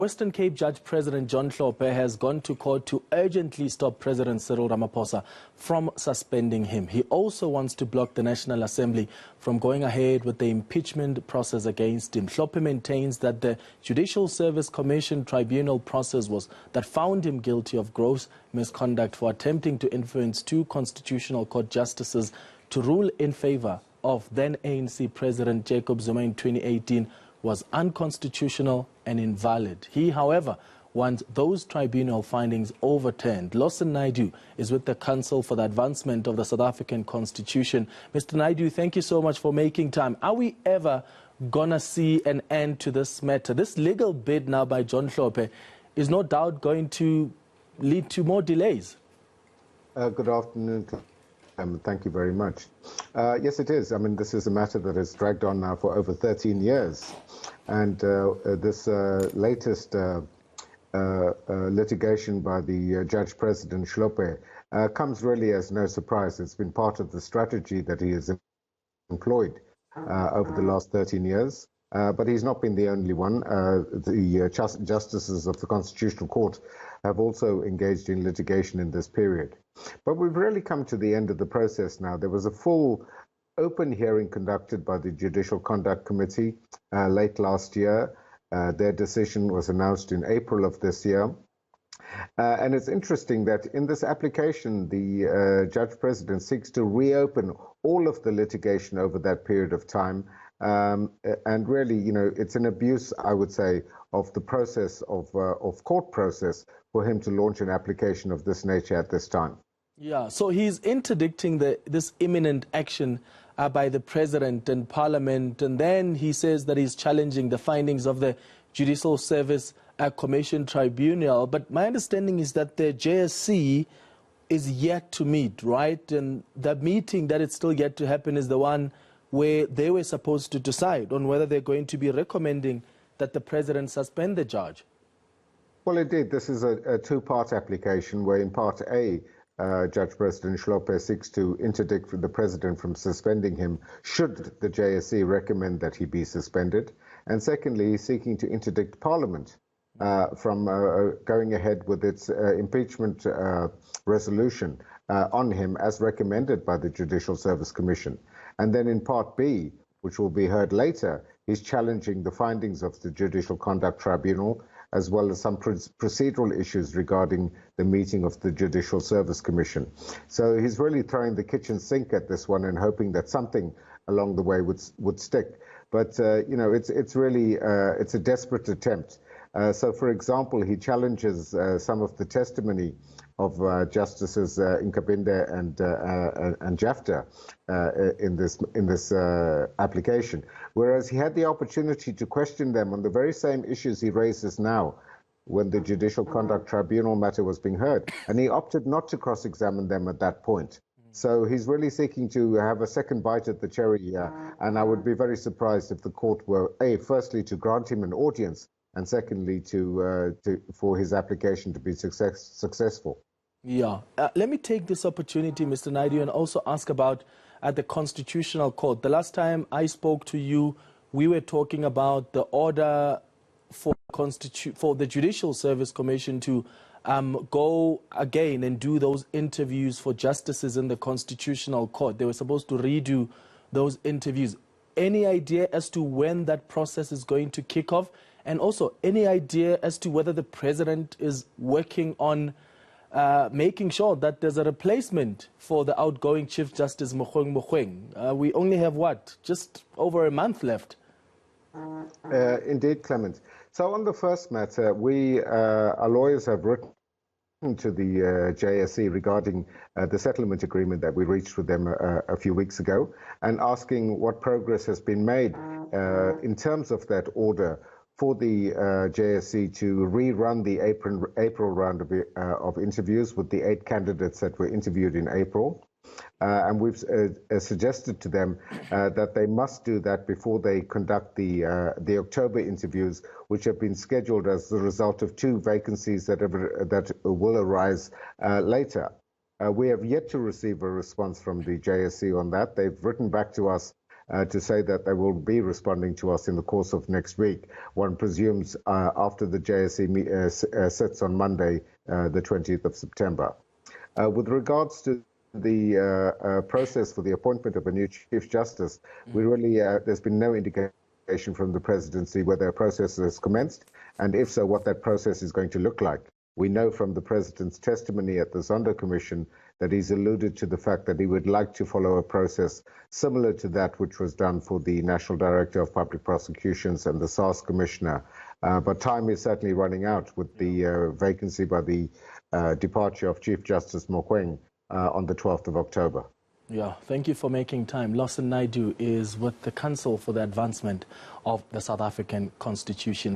Western Cape Judge President John Hlophe has gone to court to urgently stop President Cyril Ramaphosa from suspending him. He also wants to block the National Assembly from going ahead with the impeachment process against him. Hlophe maintains that the Judicial Service Commission tribunal process that found him guilty of gross misconduct for attempting to influence two Constitutional Court justices to rule in favor of then ANC President Jacob Zuma in 2018 was unconstitutional and invalid. He, however, wants those tribunal findings overturned. Lawson Naidoo is with the Council for the Advancement of the South African Constitution. Mr. Naidoo, thank you so much for making time. Are we ever gonna see an end to this matter? This legal bid now by John Hlophe is no doubt going to lead to more delays. Good afternoon. Thank you very much. Yes, it is. I mean, this is a matter that has dragged on now for over 13 years. And this latest litigation by the Judge President Hlophe comes really as no surprise. It's been part of the strategy that he has employed over the last 13 years. But he's not been the only one. The justices of the Constitutional Court have also engaged in litigation in this period. But we've really come to the end of the process now. There was a full open hearing conducted by the Judicial Conduct Committee late last year. Their decision was announced in April of this year. And it's interesting that in this application, the Judge President seeks to reopen all of the litigation over that period of time. And really, you know, it's an abuse, I would say, of the process of court process for him to launch an application of this nature at this time. Yeah, so he's interdicting this imminent action by the President and Parliament, and then he says that he's challenging the findings of the Judicial Service Commission Tribunal. But my understanding is that the JSC is yet to meet, right? And the meeting that is still yet to happen is the one where they were supposed to decide on whether they're going to be recommending that the President suspend the judge. Well, indeed, this is a two-part application where in Part A, Judge President Hlophe seeks to interdict the President from suspending him should the JSC recommend that he be suspended. And secondly, he's seeking to interdict Parliament from going ahead with its impeachment resolution on him as recommended by the Judicial Service Commission. And then in Part B, which will be heard later, he's challenging the findings of the Judicial Conduct Tribunal, as well as some procedural issues regarding the meeting of the Judicial Service Commission. So he's really throwing the kitchen sink at this one and hoping that something along the way would stick. But, you know, it's really it's a desperate attempt. So, for example, he challenges some of the testimony of Justices Nkabinde and Jafta in this application, whereas he had the opportunity to question them on the very same issues he raises now when the Judicial Conduct Tribunal matter was being heard, and he opted not to cross-examine them at that point. So he's really seeking to have a second bite at the cherry here, and I would be very surprised if the court were, firstly, to grant him an audience, and secondly, for his application to be successful. Yeah. Let me take this opportunity, Mr. Naidoo, and also ask about the Constitutional Court. The last time I spoke to you, we were talking about the order for the Judicial Service Commission to go again and do those interviews for justices in the Constitutional Court. They were supposed to redo those interviews. Any idea as to when that process is going to kick off? And also, any idea as to whether the President is working on making sure that there's a replacement for the outgoing Chief Justice Mogoeng? We only have, what, just over a month left? Indeed, Clement. So on the first matter, our lawyers have written to the JSC regarding the settlement agreement that we reached with them a few weeks ago, and asking what progress has been made in terms of that order for the JSC to rerun the April round of interviews with the 8 candidates that were interviewed in April. And we've suggested to them that they must do that before they conduct the October interviews, which have been scheduled as the result of 2 vacancies that will arise later. We have yet to receive a response from the JSC on that. They've written back to us to say that they will be responding to us in the course of next week. One presumes after the JSE sits on Monday, the 20th of September. With regards to the process for the appointment of a new Chief Justice, we really there's been no indication from the presidency whether a process has commenced, and if so, what that process is going to look like. We know from the president's testimony at the Zondo Commission that he's alluded to the fact that he would like to follow a process similar to that which was done for the National Director of Public Prosecutions and the SARS Commissioner. But time is certainly running out with the vacancy by the departure of Chief Justice Mokoeng on the 12th of October. Yeah, thank you for making time. Lawson Naidoo is with the Council for the Advancement of the South African Constitution.